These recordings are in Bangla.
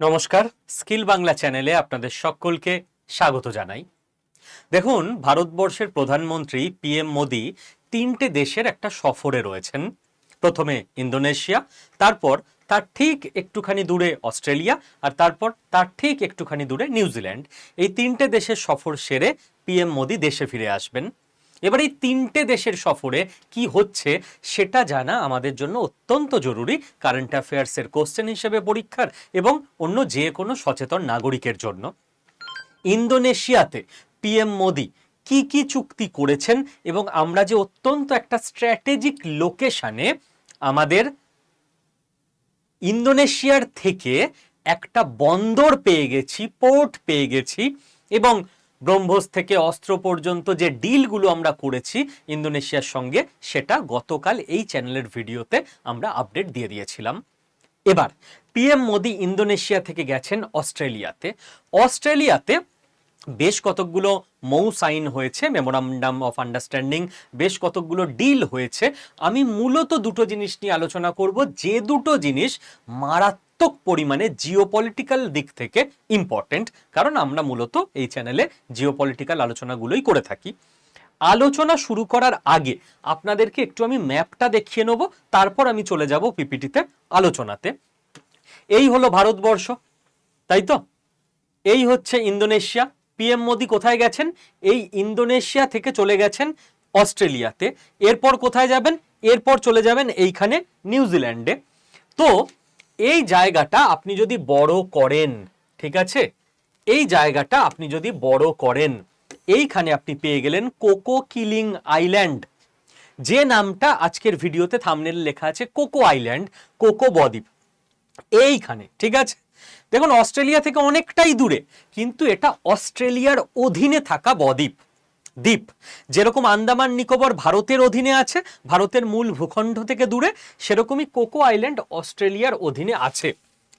নমস্কার, স্কিল বাংলা চ্যানেলে আপনাদের সকলকে স্বাগত জানাই। দেখুন, ভারতবর্ষের প্রধানমন্ত্রী পিএম মোদি তিনটে দেশের একটা সফরে রয়েছেন। প্রথমে ইন্দোনেশিয়া, তারপর তার ঠিক একটুখানি দূরে অস্ট্রেলিয়া, আর তারপর তার ঠিক একটুখানি দূরে নিউজিল্যান্ড। এই তিনটে দেশের সফর সেরে পিএম মোদি দেশে ফিরে আসবেন। এবার এই তিনটে দেশের সফরে কি হচ্ছে সেটা জানা আমাদের জন্য অত্যন্ত জরুরি, কারেন্ট অ্যাফেয়ার্সের কোশ্চেন হিসেবে পরীক্ষার এবং অন্য যে কোনো সচেতন নাগরিকের জন্য। ইন্দোনেশিয়াতে পিএম মোদি কি কি চুক্তি করেছেন এবং আমরা যে অত্যন্ত একটা স্ট্র্যাটেজিক লোকেশনে আমাদের ইন্দোনেশিয়ার থেকে একটা বন্দর পেয়ে গেছি, পোর্ট পেয়ে গেছি, এবং ব্রহ্মোস থেকে অস্ত্র পর্যন্ত যে ডিলগুলো আমরা করেছি ইন্দোনেশিয়ার সঙ্গে, সেটা গতকাল এই চ্যানেলের ভিডিওতে আমরা আপডেট দিয়ে দিয়েছিলাম। এবার পিএম মোদি ইন্দোনেশিয়া থেকে গেছেন অস্ট্রেলিয়াতে। অস্ট্রেলিয়াতে বেশ কতকগুলো মৌ সাইন হয়েছে, মেমোরান্ডাম অফ আন্ডারস্ট্যান্ডিং, বেশ কতকগুলো ডিল হয়েছে। আমি মূলত দুটো জিনিস নিয়ে আলোচনা করব, যে দুটো জিনিস মারাত্মক পরিমাণে জিওপলিটিক্যাল দিক থেকে ইম্পর্টেন্ট, কারণ আমরা মূলত এই চ্যানেলে জিওপলিটিক্যাল আলোচনাগুলোই করে থাকি। আলোচনা শুরু করার আগে আপনাদেরকে একটু আমি ম্যাপটা দেখিয়ে নেব, তারপর আমি চলে যাব পিপিটিতে আলোচনাতে। এই হলো ভারতবর্ষ, তাই তো? এই হচ্ছে ইন্দোনেশিয়া। পিএম মোদি কোথায় গেছেন? এই ইন্দোনেশিয়া থেকে চলে গেছেন অস্ট্রেলিয়াতে। এরপর কোথায় যাবেন? এরপর চলে যাবেন এইখানে নিউজিল্যান্ডে। তো এই জায়গাটা আপনি যদি বড় করেন, ঠিক আছে, এই জায়গাটা আপনি যদি বড় করেন, এইখানে আপনি পেয়ে গেলেন কোকো কিলিং আইল্যান্ড, যে নামটা আজকের ভিডিওতে থাম্বনেলে লেখা আছে কোকো আইল্যান্ড, কোকো বদ্বীপ এইখানে, ঠিক আছে? দেখুন, অস্ট্রেলিয়া থেকে অনেকটাই দূরে, কিন্তু এটা অস্ট্রেলিয়ার অধীনে থাকা বদ্বীপ দ্বীপ। যেরকম আন্দামান নিকোবর ভারতের অধীনে আছে, ভারতের মূল ভূখণ্ড থেকে দূরে, সেরকমই কোকো আইল্যান্ড অস্ট্রেলিয়ার অধীনে আছে,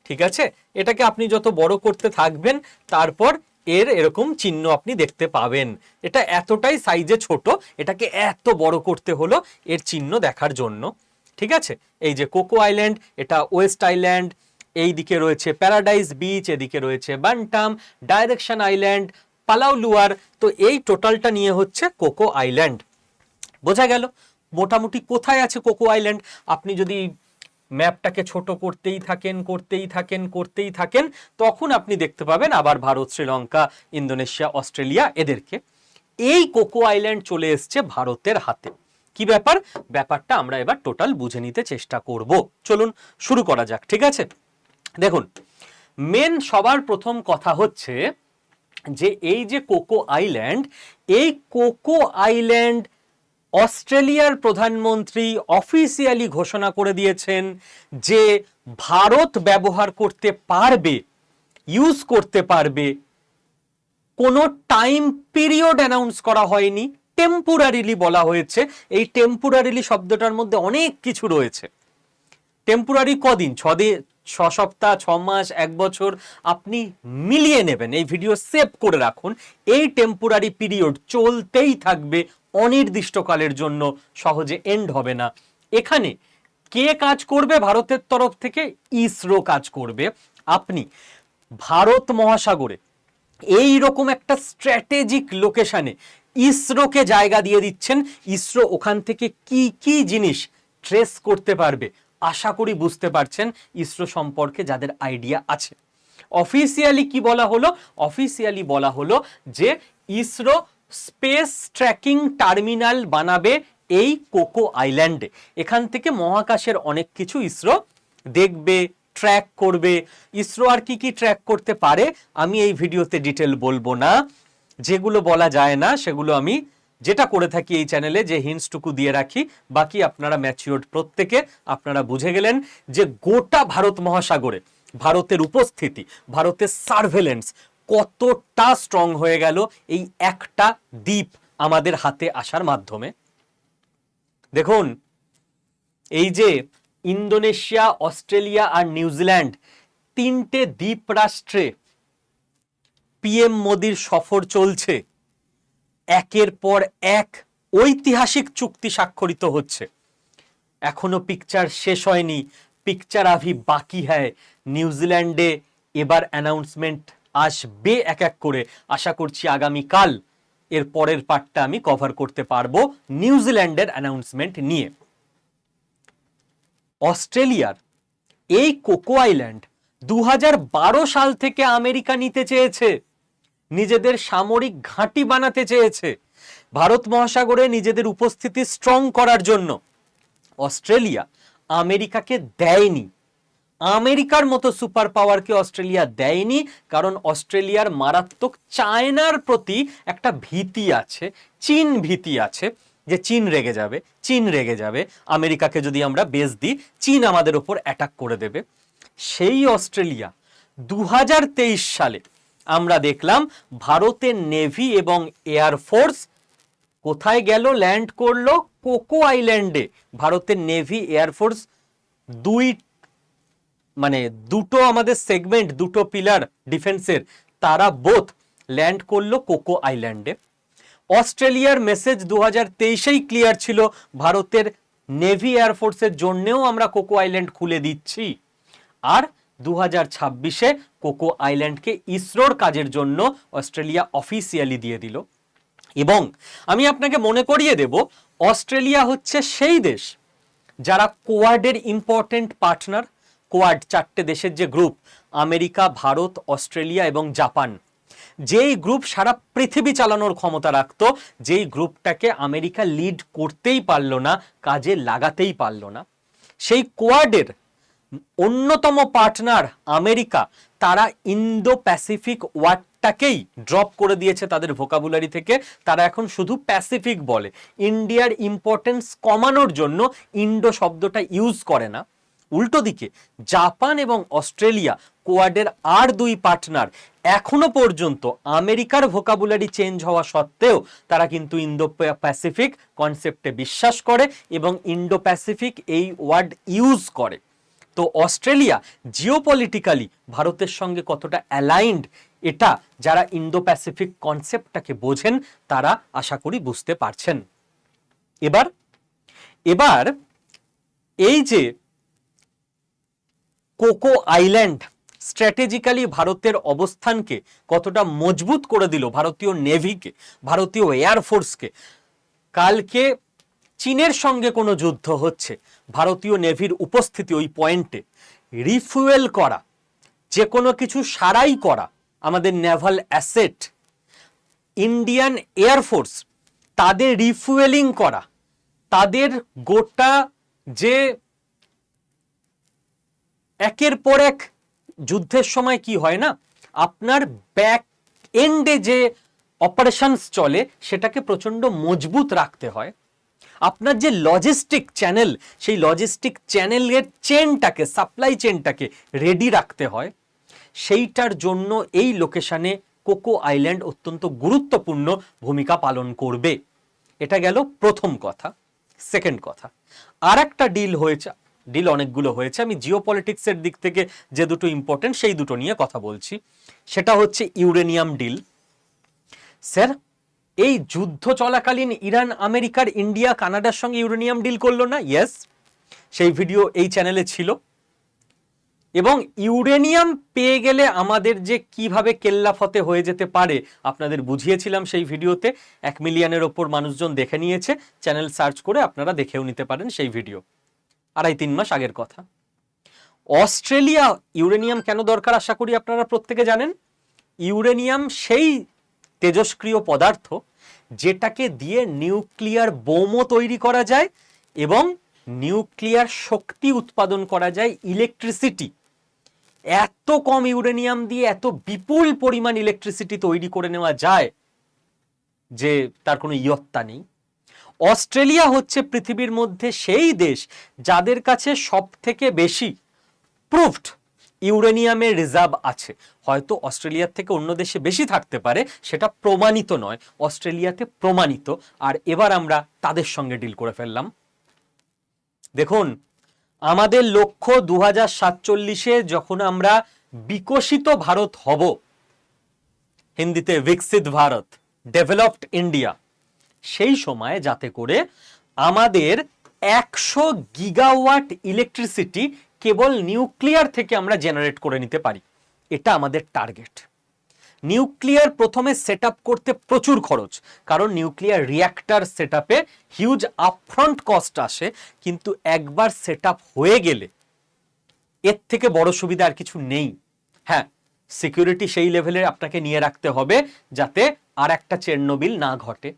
ঠিক আছে? এটাকে আপনি যত বড় করতে থাকবেন, তারপর এর এরকম চিহ্ন আপনি দেখতে পাবেন। এটা এতটাই সাইজে ছোট, এটাকে এত বড় করতে হলো এর চিহ্ন দেখার জন্য, ঠিক আছে? এই যে কোকো আইল্যান্ড, এটা ওয়েস্ট আইল্যান্ড, এই দিকে রয়েছে প্যারাডাইস বিচ, এদিকে রয়েছে বান্টাম, ডাইরেকশন আইল্যান্ড, পালাউলুয়ার। তো এই টোটালটা নিয়ে হচ্ছে কোকো আইল্যান্ড। বোঝা গেল মোটামুটি কোথায় আছে কোকো আইল্যান্ড? আপনি যদি ম্যাপটাকে ছোট করতেই থাকেন, তখন আপনি দেখতে পাবেন আবার ভারত, শ্রীলঙ্কা, ইন্দোনেশিয়া, অস্ট্রেলিয়া, এদেরকে। এই কোকো আইল্যান্ড চলে এসছে ভারতের হাতে। কি ব্যাপার? ব্যাপারটা আমরা এবার টোটাল বুঝে নিতে চেষ্টা করব। চলুন শুরু করা যাক, ঠিক আছে? দেখুন, মেন সবার প্রথম কথা হচ্ছে যে এই যে কোকো আইল্যান্ড, এই কোকো আইল্যান্ড অস্ট্রেলিয়ার প্রধানমন্ত্রী অফিসিয়ালি ঘোষণা করে দিয়েছেন যে ভারত ব্যবহার করতে পারবে, ইউজ করতে পারবে। কোনো টাইম পিরিয়ড অ্যানাউন্স করা হয়নি, টেম্পোরারিলি বলা হয়েছে। এই টেম্পোরারিলি শব্দটার মধ্যে অনেক কিছু রয়েছে। টেম্পোরারি কদিন? 6 দিন, 6 সপ্তাহ, 6 মাস, 1 বছর, আপনি মিলিয়ে নেবেন। এই ভিডিও সেভ করে রাখুন। এই টেম্পোরারি পিরিয়ড চলতেই থাকবে অনির্দিষ্টকালের জন্য, সহজে এন্ড হবে না। এখানে কে কাজ করবে ভারতের তরফ থেকে? ইসরো কাজ করবে। আপনি ভারত মহাসাগরে এই রকম একটা স্ট্র্যাটেজিক লোকেশনে ইসরোকে জায়গা দিয়ে দিচ্ছেন। ইসরো ওখান থেকে কি কি জিনিস ট্রেস করতে পারবে, আশা করি বুঝতে পারছেন ইসরো সম্পর্কে যাদের আইডিয়া আছে। অফিসিয়ালি কি বলা হলো? অফিসিয়ালি বলা হলো যে ইসরো স্পেস ট্র্যাকিং টার্মিনাল বানাবে এই কোকো আইল্যান্ডে। এখান থেকে মহাকাশের অনেক কিছু ইসরো দেখবে, ট্র্যাক করবে। ইসরো আর কি কি ট্র্যাক করতে পারে আমি এই ভিডিওতে ডিটেল বলবো না। যেগুলো বলা যায় না সেগুলো আমি যেটা করে থাকি এই চ্যানেলে, যে হিন্টসটুকু দিয়ে রাখি, বাকি আপনারা ম্যাচিওর্ড প্রত্যেকে আপনারা বুঝে গেলেন যে গোটা ভারত মহাসাগরে ভারতের উপস্থিতি, ভারতের সার্ভেলেন্স কতটা স্ট্রং হয়ে গেল এই একটা দ্বীপ আমাদের হাতে আসার মাধ্যমে। দেখুন, এই যে ইন্দোনেশিয়া, অস্ট্রেলিয়া আর নিউজিল্যান্ড, তিনটে দ্বীপ রাষ্ট্রে পিএম মোদির সফর চলছে। একের পর এক ঐতিহাসিক চুক্তি স্বাক্ষরিত হচ্ছে। এখনো পিকচার শেষ হয়নি, পিকচার আভি বাকি হ্যায়। নিউজিল্যান্ডে এবার অ্যানাউন্সমেন্ট আসবে এক এক করে, আশা করছি আগামীকাল এর পরের পার্টটা আমি কভার করতে পারবো নিউজিল্যান্ডের অ্যানাউন্সমেন্ট নিয়ে। অস্ট্রেলিয়ার এই কোকো আইল্যান্ড 2012 সাল থেকে আমেরিকা নিতে চেয়েছে, নিজেদের সামরিক ঘাঁটি বানাতে চেয়েছে, ভারত মহাসাগরে নিজেদের উপস্থিতি স্ট্রং করার জন্য। অস্ট্রেলিয়া আমেরিকাকে দেয়নি, আমেরিকার মতো সুপার পাওয়ারকে অস্ট্রেলিয়া দেয়নি, কারণ অস্ট্রেলিয়ার মারাত্মক চায়নার প্রতি একটা ভীতি আছে, চীন ভীতি আছে, যে চীন রেগে যাবে, চীন রেগে যাবে, আমেরিকাকে যদি আমরা বেস দিই চীন আমাদের ওপর অ্যাটাক করে দেবে। সেই অস্ট্রেলিয়া 2023 সালে আমরা দেখলাম ভারতের নেভি এবং এয়ারফোর্স কোথায় গেল, ল্যান্ড করলো কোকো আইল্যান্ডে। ভারতের নেভি এয়ারফোর্স দুটো আমাদের সেগমেন্ট, দুটো পিলার ডিফেন্সের, তারা বোথ ল্যান্ড করলো কোকো আইল্যান্ডে। অস্ট্রেলিয়ার মেসেজ 2023-এই ক্লিয়ার ছিল, ভারতের নেভি এয়ারফোর্সের জন্যেও আমরা কোকো আইল্যান্ড খুলে দিচ্ছি। আর 2026-এ কোকো আইল্যান্ডকে ইসরোর কাজের জন্য অস্ট্রেলিয়া অফিসিয়ালি দিয়ে দিল। এবং আমি আপনাকে মনে করিয়ে দেব, অস্ট্রেলিয়া হচ্ছে সেই দেশ যারা কোয়াডের ইম্পর্টেন্ট পার্টনার। কোয়াড 4টে দেশের যে গ্রুপ, আমেরিকা, ভারত, অস্ট্রেলিয়া এবং জাপান, যেই গ্রুপ সারা পৃথিবী চালানোর ক্ষমতা রাখতো, যেই গ্রুপটাকে আমেরিকা লিড করতেই পারলো না, কাজে লাগাতেই পারলো না, সেই কোয়াডের অন্যতম পার্টনার আমেরিকা, তারা ইন্দো প্যাসিফিক ওয়ার্ডটাকেই ড্রপ করে দিয়েছে তাদের ভোকাবুলারি থেকে। তারা এখন শুধু প্যাসিফিক বলে, ইন্ডিয়ার ইম্পর্টেন্স কমানোর জন্য ইন্ডো শব্দটা ইউজ করে না। উল্টো দিকে জাপান এবং অস্ট্রেলিয়া, কোয়াডের আর দুই পার্টনার, এখনো পর্যন্ত আমেরিকার ভোকাবুলারি চেঞ্জ হওয়া সত্ত্বেও তারা কিন্তু ইন্দো প্যাসিফিক কনসেপ্টে বিশ্বাস করে এবং ইন্ডো প্যাসিফিক এই ওয়ার্ড ইউজ করে। তো অস্ট্রেলিয়া জিওপলিটিক্যালি ভারতের সঙ্গে কতটা অ্যালাইন্ড, এটা যারা ইন্দো প্যাসিফিক কনসেপ্টটাকে বোঝেন তারা আশা করি বুঝতে পারছেন। এবার এই যে কোকো আইল্যান্ড স্ট্র্যাটেজিক্যালি ভারতের অবস্থানকে কতটা মজবুত করে দিল, ভারতীয় নেভিকে, ভারতীয় এয়ারফোর্সকে। কালকে চীনের সঙ্গে কোনো যুদ্ধ হচ্ছে, ভারতীয় নেভির উপস্থিতি ওই পয়েন্টে, রিফুয়েল করা, যে কোনো কিছু সারাই করা, আমাদের নেভাল অ্যাসেট, ইন্ডিয়ান এয়ারফোর্স তাদের রিফুয়েলিং করা, তাদের গোটা যে একের পর এক যুদ্ধের সময় কি হয় না, আপনার ব্যাক এন্ডে যে অপারেশনস চলে সেটাকে প্রচন্ড মজবুত রাখতে হয়। আপনার যে লজিস্টিক চ্যানেল, সেই লজিস্টিক চ্যানেলের চেনটাকে, সাপ্লাই চেনটাকে রেডি রাখতে হয়। সেইটার জন্য এই লোকেশনে কোকো আইল্যান্ড অত্যন্ত গুরুত্বপূর্ণ ভূমিকা পালন করবে। এটা গেল প্রথম কথা। সেকেন্ড কথা, আর একটা ডিল হয়েছে, ডিল অনেকগুলো হয়েছে, আমি জিওপলিটিক্সের দিক থেকে যে দুটো ইম্পর্টেন্ট সেই দুটো নিয়ে কথা বলছি। সেটা হচ্ছে ইউরেনিয়াম ডিল। স্যার, এই যুদ্ধ চলাকালীন ইরান, আমেরিকার, ইন্ডিয়া, কানাডার সঙ্গে ইউরেনিয়াম ডিল করলো না? ইয়েস, সেই ভিডিও এই চ্যানেলে ছিল। এবং ইউরেনিয়াম পেয়ে গেলে আমাদের যে কিভাবে কেল্লাফতে হয়ে যেতে পারে আপনাদের বুঝিয়েছিলাম সেই ভিডিওতে। 1 মিলিয়নের ওপর মানুষজন দেখে নিয়েছে, চ্যানেল সার্চ করে আপনারা দেখেও নিতে পারেন সেই ভিডিও, 2.5-3 মাস আগের কথা। অস্ট্রেলিয়া ইউরেনিয়াম কেন দরকার আশা করি আপনারা প্রত্যেকে জানেন। ইউরেনিয়াম সেই তেজস্ক্রিয় পদার্থ যেটাকে দিয়ে নিউক্লিয়ার বোমও তৈরি করা যায় এবং নিউক্লিয়ার শক্তি উৎপাদন করা যায়, ইলেকট্রিসিটি। এত কম ইউরেনিয়াম দিয়ে এত বিপুল পরিমাণ ইলেকট্রিসিটি তৈরি করে নেওয়া যায় যে তার কোনো ইয়ত্তা নেই। অস্ট্রেলিয়া হচ্ছে পৃথিবীর মধ্যে সেই দেশ যাদের কাছে সব থেকে বেশি প্রুভড ইউরেনিয়ামের রিজার্ভ আছে। হয়তো অস্ট্রেলিয়ার থেকে অন্য দেশে বেশি থাকতে পারে, সেটা প্রমাণিত নয়, অস্ট্রেলিয়াতে প্রমাণিত। আর এবার আমরা তাদের সঙ্গে ডিল করে ফেললাম। দেখুন, আমাদের লক্ষ্য 2047-এ যখন আমরা বিকশিত ভারত হব, হিন্দিতে বিকশিত ভারত, ডেভেলপড ইন্ডিয়া, সেই সময় যাতে করে আমাদের 100 গিগাওয়াট ইলেকট্রিসিটি কেবল নিউক্লিয়ার থেকে আমরা জেনারেট করে নিতে পারি। এটা আমাদের টার্গেট। নিউক্লিয়ার প্রথমে সেট করতে প্রচুর খরচ, কারণ নিউক্লিয়ার রিঅ্যাক্টর সেট আপে হিউজ আপফ্রন্ট কস্ট আসে, কিন্তু একবার সেট হয়ে গেলে এর থেকে বড় সুবিধা আর কিছু নেই। হ্যাঁ, সিকিউরিটি সেই লেভেলে আপনাকে নিয়ে রাখতে হবে যাতে আর একটা চেরনোবিল না ঘটে,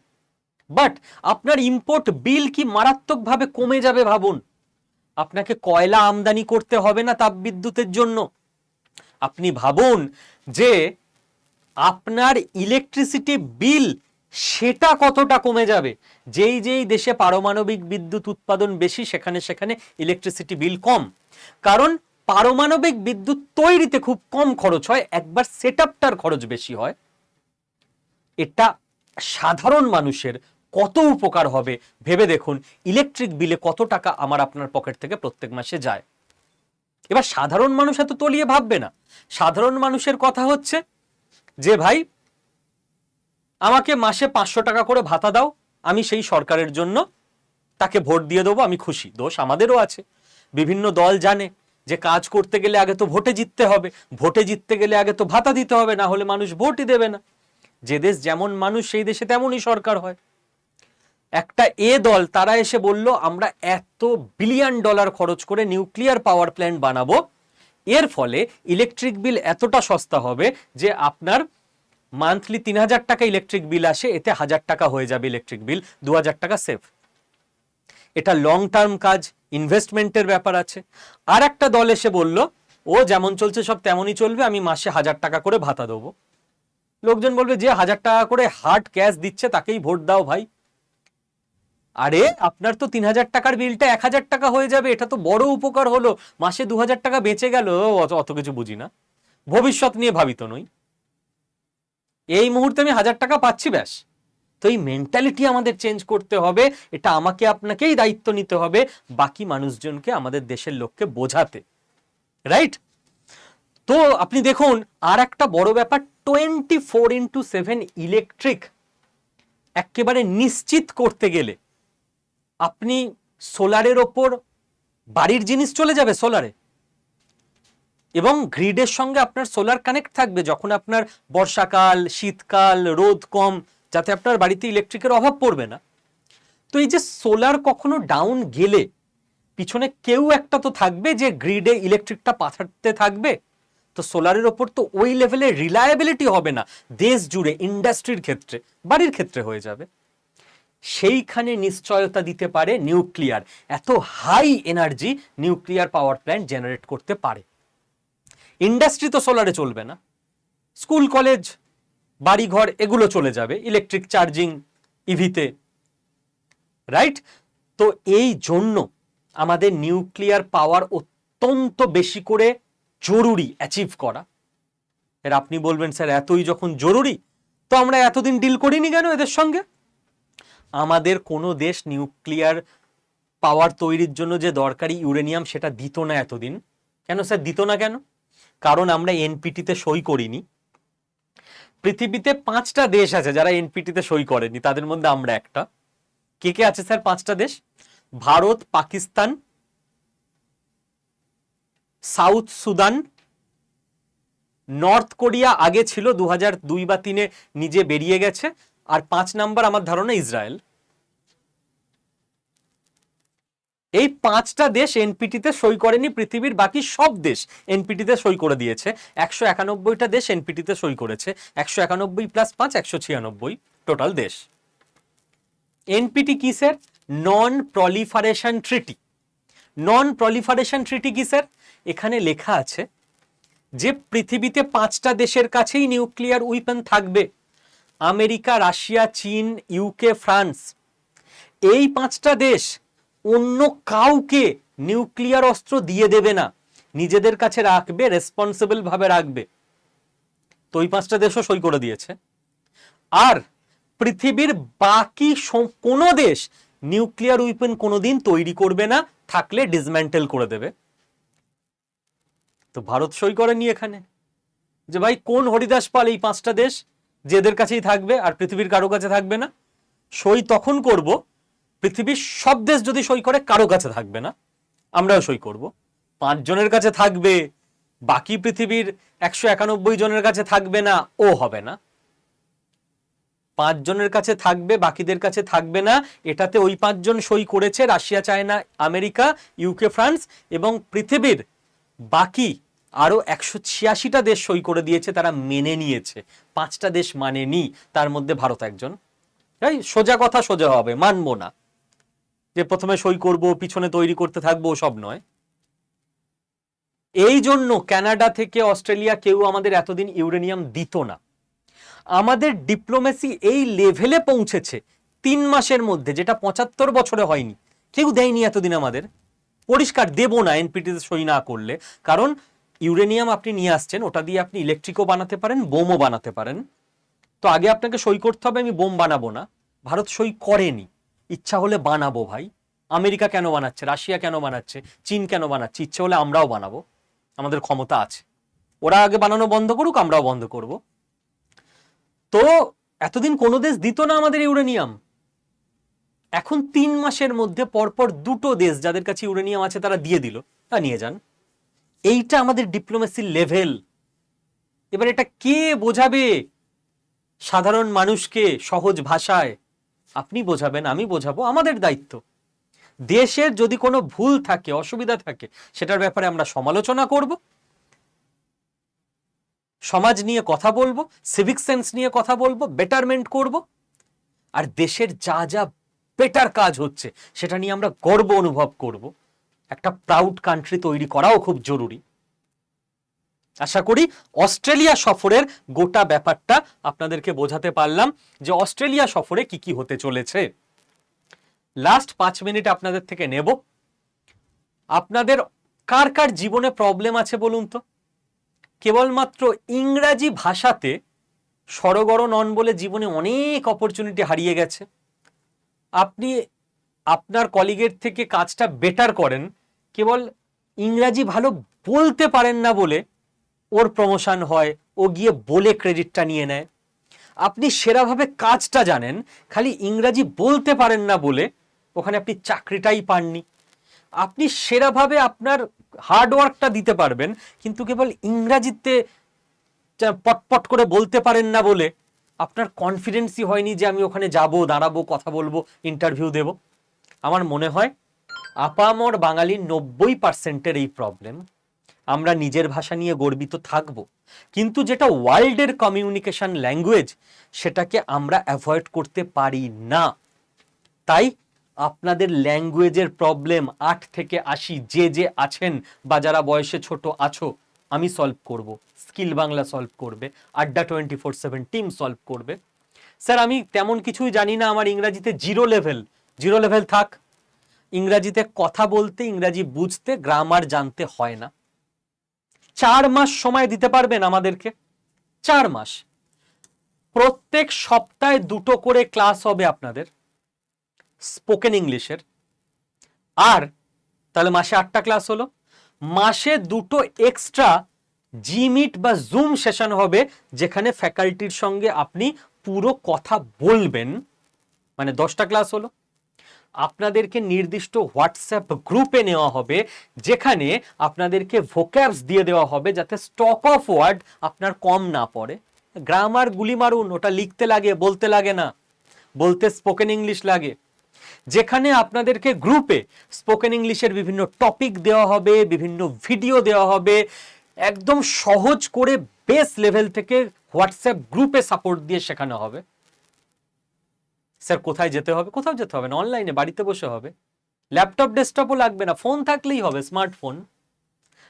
বাট আপনার ইম্পোর্ট বিল কি মারাত্মকভাবে কমে যাবে ভাবুন। আপনাকে কয়লা আমদানি করতে হবে না তাপবিদ্যুতের জন্য। আপনি ভাবুন যে আপনার ইলেকট্রিসিটি বিল সেটা কতটা কমে যাবে। যেই যেই দেশে পারমাণবিক বিদ্যুৎ উৎপাদন বেশি সেখানে সেখানে ইলেকট্রিসিটি বিল কম, কারণ পারমাণবিক বিদ্যুৎ তৈরিতে খুব কম খরচ হয়, একবার সেটআপটার খরচ বেশি হয়। এটা সাধারণ মানুষের কত উপকার হবে ভেবে দেখুন, ইলেকট্রিক বিলে কত টাকা আমার আপনার পকেট থেকে প্রত্যেক মাসে যায়। এবার সাধারণ মানুষ এত তলিয়ে ভাববে না। সাধারণ মানুষের কথা হচ্ছে যে ভাই আমাকে মাসে 500 টাকা করে ভাতা দাও, আমি সেই সরকারের জন্য তাকে ভোট দিয়ে দেবো, আমি খুশি। দোষ আমাদেরও আছে। বিভিন্ন দল জানে যে কাজ করতে গেলে আগে তো ভোটে জিততে হবে, ভোটে জিততে গেলে আগে তো ভাতা দিতে হবে, না হলে মানুষ ভোটই দেবে না। যে দেশ যেমন মানুষ সেই দেশে তেমনই সরকার হয়। একটা দল তারা এসে বলল আমরা এত বিলিয়ন ডলার খরচ করে নিউক্লিয়ার পাওয়ার প্ল্যান্ট বানাবো, এর ফলে ইলেকট্রিক বিল এতটা সস্তা হবে যে আপনার মান্থলি 3000 টাকা ইলেকট্রিক বিল আসে, এতে 1000 টাকা হয়ে যাবে ইলেকট্রিক বিল, 2000 টাকা সেভ। এটা লং টার্ম কাজ, ইনভেস্টমেন্টের ব্যাপার আছে। আর একটা দল এসে বলল ও যেমন চলছে সব তেমনই চলবে, আমি মাসে 1000 টাকা করে ভাতা দেবো। লোকজন বলবে যে 1000 টাকা করে হার্ড ক্যাশ দিচ্ছে তাকেই ভোট দাও ভাই। আরে আপনার তো 3000 টাকার বিলটা 1000 টাকা হয়ে যাবে, এটা তো বড় উপকার হলো, মাসে 2000 টাকা বেঁচে গেল। অত কিছু বুঝি না, ভবিষ্যৎ নিয়ে ভাবিত নই, এই মুহূর্তে আমি 1000 টাকা পাচ্ছি ব্যাস। তো এই মেন্টালিটি আমাদের চেঞ্জ করতে হবে, এটা আমাকে আপনাকেই দায়িত্ব নিতে হবে বাকি মানুষজনকে, আমাদের দেশের লোককে বোঝাতে, রাইট? তো আপনি দেখুন আর একটা বড় ব্যাপার, 24x7 ইলেকট্রিক একেবারে নিশ্চিত করতে গেলে আপনি সোলারের ওপর বাড়ির জিনিস চলে যাবে সোলারে, এবং গ্রিডের সঙ্গে আপনার সোলার কানেক্ট থাকবে যখন আপনার বর্ষাকাল, শীতকাল, রোদ কম, যাতে আপনার বাড়িতে ইলেকট্রিকের অভাব পড়বে না। তো এই যে সোলার কখনো ডাউন গেলে পিছনে কেউ একটা তো থাকবে যে গ্রিডে ইলেকট্রিকটা পাঠাতে থাকবে। তো সোলারের ওপর তো ওই লেভেলে রিলায়েবিলিটি হবে না দেশ জুড়ে, ইন্ডাস্ট্রির ক্ষেত্রে, বাড়ির ক্ষেত্রে হয়ে যাবে। সেইখানে নিশ্চয়তা দিতে পারে নিউক্লিয়ার, এত high energy nuclear power plant generate করতে পারে। ইন্ডাস্ট্রি তো সোলারে চলবে না, স্কুল কলেজ বাড়িঘর এগুলো চলে যাবে ইলেকট্রিক চার্জিং ইভিতে, রাইট? তো এই জন্য আমাদের নিউক্লিয়ার পাওয়ার অত্যন্ত বেশি করে জরুরি অ্যাচিভ করা। এর আপনি বলবেন স্যার এতই যখন জরুরি তো আমরা এতদিন ডিল করিনি কেন এদের সঙ্গে? আমাদের কোনো দেশ নিউক্লিয়ার পাওয়ার তৈরির জন্য যে দরকারি ইউরেনিয়াম সেটা দিত না এতদিন। কেন স্যার দিত না কেন? কারণ আমরা এনপিটিতে সই করিনি। পৃথিবীতে 5টা দেশ আছে যারা এনপিটিতে সই করেনি, তাদের মধ্যে আমরা একটা। কে কে আছে স্যার 5টা দেশ? Bharat, Pakistan, south Sudan, north Korea আগে ছিল, 2002 বা 3-এ নিজে বেরিয়ে গেছে, আর 5 নাম্বার আমার ধারণা ইসরায়েল। এই 5টা দেশ এনপিটিতে সই করেনি, পৃথিবীর বাকি সব দেশ এনপিটিতে সই করে দিয়েছে। 191টা দেশ এনপিটিতে সই করেছে, 191 + 5 196 টোটাল দেশ। এনপিটি কি স্যার? নন প্রলিফারেশন ট্রিটি। নন প্রলিফারেশন ট্রিটি কি স্যার? এখানে লেখা আছে যে পৃথিবীতে 5টা দেশের কাছেই নিউক্লিয়ার উইপন থাকবে, আমেরিকা, রাশিয়া, চীন, ইউকে, ফ্রান্স। এই 5টা দেশ অন্য কাউকে নিউক্লিয়ার অস্ত্র দিয়ে দেবে না, নিজেদের কাছে রাখবে, রেসপন্সিবল ভাবে রাখবে। তো ওই 5টা দেশও সই করে দিয়েছে। আর পৃথিবীর বাকি কোনো দেশ নিউক্লিয়ার উইপন কোনোদিন তৈরি করবে না, থাকলে ডিসম্যান্টেল করে দেবে। তো ভারত সই করেনি এখানে, যে ভাই কোন হরিদাস পাল এই 5টা দেশ যেদের কাছেই থাকবে আর পৃথিবীর কারো কাছে থাকবে না। সই তখন করব পৃথিবীর সব দেশ যদি সই করে কারো কাছে থাকবে না, আমরাও সই করব। 5 জনের কাছে থাকবে, বাকি পৃথিবীর 191 জনের কাছে থাকবে না, ও হবে না। 5 জনের কাছে থাকবে, বাকিদের কাছে থাকবে না। এটাতে ওই 5 জন সই করেছে, Russia, China, America, UK, France, এবং পৃথিবীর বাকি আরো 186টা দেশ সই করে দিয়েছে, তারা মেনে নিয়েছে। 5টা দেশ মানেনি, তার মধ্যে ভারত একজন। তাই সোজা কথা সোজা হবে, মানবো না যে প্রথমে সই করব পিছনে তৈরি করতে থাকবো, সব নয়। এই জন্য কানাডা থেকে অস্ট্রেলিয়া কেউ আমাদের এতদিন ইউরেনিয়াম দিত না। আমাদের ডিপ্লোমেসি এই লেভেলে পৌঁছেছে 3 মাসের মধ্যে, যেটা 75 বছরে হয়নি। কেউ দেয়নি এতদিন আমাদের। পরিষ্কার দেব না এনপিটিতে সই না করলে। কারণ ইউরেনিয়াম আপনি নিয়ে আসছেন, ওটা দিয়ে আপনি ইলেকট্রিকও বানাতে পারেন, বোমও বানাতে পারেন। তো আগে আপনাকে সই করতে হবে, আমি বোম বানাবো না। ভারত সই করেনি, ইচ্ছা হলে বানাবো ভাই। আমেরিকা কেন বানাচ্ছে, রাশিয়া কেন বানাচ্ছে, চীন কেন বানাচ্ছে? ইচ্ছে হলে আমরাও বানাবো, আমাদের ক্ষমতা আছে। ওরা আগে বানানো বন্ধ করুক, আমরাও বন্ধ করব। তো এতদিন কোনো দেশ দিত না আমাদের ইউরেনিয়াম। এখন 3 মাসের মধ্যে পরপর 2টো দেশ যাদের কাছে ইউরেনিয়াম আছে তারা দিয়ে দিল, তা নিয়ে যান। এইটা আমাদের ডিপ্লোমেসির লেভেল। এবার এটা কে বোঝাবে সাধারণ মানুষকে সহজ ভাষায়? আপনি বোঝাবেন, আমি বোঝাবো, আমাদের দায়িত্ব। দেশের যদি কোনো ভুল থাকে, অসুবিধা থাকে, সেটার ব্যাপারে আমরা সমালোচনা করব, সমাজ নিয়ে কথা বলবো, সিভিক সেন্স নিয়ে কথা বলবো, বেটারমেন্ট করব। আর দেশের যা যা বেটার কাজ হচ্ছে সেটা নিয়ে আমরা গর্ব অনুভব করব। একটা প্রাউড কান্ট্রি তৈরি করাও খুব জরুরি। আশা করি অস্ট্রেলিয়া সফরের গোটা ব্যাপারটা আপনাদেরকে বোঝাতে পারলাম যে অস্ট্রেলিয়া সফরে কি কি হতে চলেছে। লাস্ট 5 মিনিট আপনাদের থেকে নেব। আপনাদের কার কার জীবনে প্রবলেম আছে বলুন তো? কেবলমাত্র ইংরাজি ভাষাতে সড়গড় নন বলে জীবনে অনেক অপরচুনিটি হারিয়ে গেছে। আপনি আপনার কলিগের থেকে কাজটা বেটার করেন, কেবল ইংরাজি ভালো বলতে পারেন না বলে ওর প্রমোশন হয়, ও গিয়ে বলে ক্রেডিটটা নিয়ে নেয়। আপনি সেরাভাবে কাজটা জানেন, খালি ইংরাজি বলতে পারেন না বলে ওখানে আপনি চাকরিটাই পাননি। আপনি সেরাভাবে আপনার হার্ডওয়ার্কটা দিতে পারবেন, কিন্তু কেবল ইংরাজিতে পটপট করে বলতে পারেন না বলে আপনার কনফিডেন্সই হয়নি যে আমি ওখানে যাব, দাঁড়াবো, কথা বলবো, ইন্টারভিউ দেব। আমার মনে হয় আপামর বাঙালির 90%-এর এই প্রবলেম। আমরা নিজের ভাষা নিয়ে গর্বিত থাকব, কিন্তু যেটা ওয়ার্ল্ডের কমিউনিকেশন ল্যাঙ্গুয়েজ সেটাকে আমরা অ্যাভয়েড করতে পারি না। তাই আপনাদের ল্যাঙ্গুয়েজের প্রবলেম 8 থেকে 80 যে যে আছেন বা যারা বয়সে ছোট আছো, আমি সলভ করব, স্কিল বাংলা সলভ করবে, আড্ডা 24/7 টিম সলভ করবে। স্যার আমি তেমন কিছুই জানি না, আমার ইংরাজিতে জিরো লেভেল থাক। ইংরাজিতে কথা বলতে, ইংরাজি বুঝতে, গ্রামার জানতে হয় না। 4 মাস সময় দিতে পারবেন আমাদেরকে? 4 মাস, প্রত্যেক সপ্তাহে 2টো করে ক্লাস হবে আপনাদের স্পোকেন ইংলিশের। আর তাহলে মাসে 8টা ক্লাস হলো। মাসে 2টো এক্সট্রা জিমিট বা জুম সেশন হবে, যেখানে ফ্যাকাল্টির সঙ্গে আপনি পুরো কথা বলবেন, মানে 10টা ক্লাস হলো। আপনাদেরকে নির্দিষ্ট হোয়াটসঅ্যাপ গ্রুপে নেওয়া হবে, যেখানে আপনাদেরকে ভোক্যাবস দিয়ে দেওয়া হবে যাতে স্টক অফ ওয়ার্ড আপনার কম না পড়ে। গ্রামার গুলি মারুন, ওটা লিখতে লাগে, বলতে লাগে না, বলতে স্পোকেন ইংলিশ লাগে। যেখানে আপনাদেরকে গ্রুপে স্পোকেন ইংলিশের বিভিন্ন টপিক দেওয়া হবে, বিভিন্ন ভিডিও দেওয়া হবে, একদম সহজ করে বেস লেভেল থেকে হোয়াটসঅ্যাপ গ্রুপে সাপোর্ট দিয়ে শেখানো হবে। স্যার কোথায় যেতে হবে? কোথাও যেতে হবে না, অনলাইনে বাড়িতে বসে হবে। ল্যাপটপ ডেস্কটপও লাগবে না, ফোন থাকলেই হবে, স্মার্টফোন।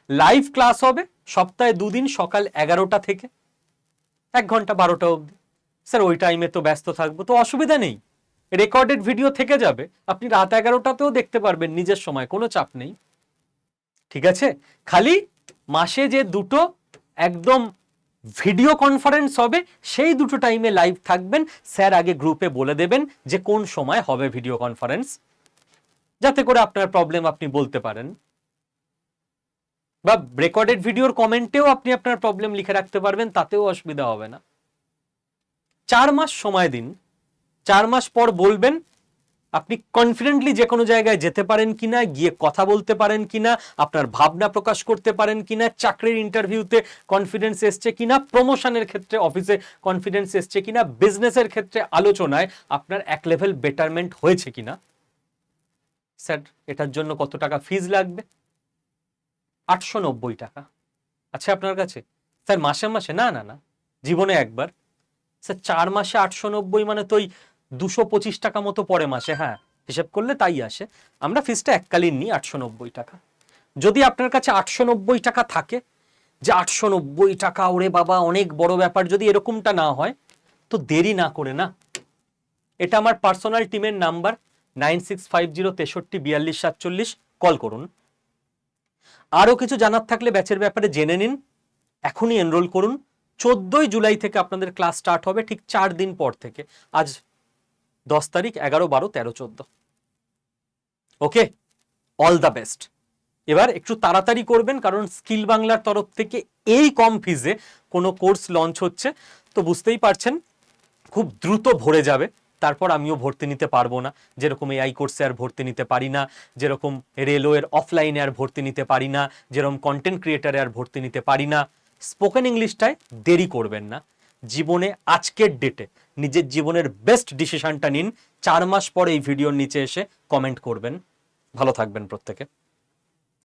লাইভ ক্লাস হবে সপ্তাহে 2 দিন, সকাল 11টা থেকে 1 ঘন্টা 12টা অবধি। স্যার ওই টাইমে তো ব্যস্ত থাকবো, তো অসুবিধা নেই, রেকর্ডেড ভিডিও থেকে যাবে, আপনি রাত 11টাতেও দেখতে পারবেন নিজের সময়, কোনো চাপ নেই। ঠিক আছে, খালি মাসে যে 2টো একদম ভিডিও কনফারেন্স হবে, সেই 2টো টাইমে লাইভ থাকবেন। স্যার আগে গ্রুপে বলে দেবেন যে কোন সময় হবে ভিডিও কনফারেন্স, যাতে করে আপনার প্রবলেম আপনি বলতে পারেন, বা রেকর্ডেড ভিডিওর কমেন্টেও আপনি আপনার প্রবলেম লিখে রাখতে পারবেন, তাতেও অসুবিধা হবে না। 4 মাস সময় দিন, 4 মাস পর বলবেন আপনি কনফিডেন্টলি যে কোনো জায়গায় যেতে পারেন কিনা, গিয়ে কথা বলতে পারেন কিনা, আপনার ভাবনা প্রকাশ করতে পারেন কিনা, চাকরির ইন্টারভিউতে কনফিডেন্স এসছে কিনা, প্রমোশনের ক্ষেত্রে অফিসে কনফিডেন্স এসছে কিনা, বিজনেসের ক্ষেত্রে আলোচনায় আপনার এক লেভেল বেটারমেন্ট হয়েছে কিনা। স্যার এটার জন্য কত টাকা ফিজ লাগবে? 890 টাকা। আচ্ছা আপনার কাছে? স্যার মাসে মাসে? না না না, জীবনে একবার। স্যার 4 মাসে 890 মানে তো ওই 225 টাকা মতো পড়ে মাসে। হ্যাঁ, হিসেব করলে তাই আসে। আমরা ফিসটা এককালীন নিই 890 টাকা। যদি আপনার কাছে 890 টাকা থাকে, যে 890 টাকা ওরে বাবা অনেক বড় ব্যাপার, যদি এরকমটা না হয় তো দেরি না করে না, এটা আমার পার্সোনাল টিমের নাম্বার 9650634247, কল করুন। আরো কিছু জানার থাকলে ব্যাচের ব্যাপারে জেনে নিন, এখনই এনরোল করুন। 14 জুলাই থেকে আপনাদের ক্লাস স্টার্ট হবে, ঠিক 4 দিন পর থেকে। আজ 10 তারিখ, 11, 12, 13, 14। ওকে, অল দ্য বেস্ট। এবার একটু তাড়াতাড়ি করবেন, কারণ স্কিল বাংলার তরফ থেকে এই কম ফিজে কোনো কোর্স লঞ্চ হচ্ছে, তো বুঝতেই পারছেন খুব দ্রুত ভরে যাবে। তারপর আমিও ভর্তি নিতে পারবো না, যেরকম এআই কোর্সে আর ভর্তি নিতে পারি না, যেরকম রেলওয়ের অফলাইনে আর ভর্তি নিতে পারি না, যেরকম কন্টেন্ট ক্রিয়েটারে আর ভর্তি নিতে পারি না। স্পোকেন ইংলিশটায় দেরি করবেন না, জীবনে আজকের ডেটে নিজের জীবনের বেস্ট ডিসিশনটা নিন। 4 মাস পরে এই ভিডিওর নিচে এসে কমেন্ট করবেন। ভালো থাকবেন প্রত্যেকে।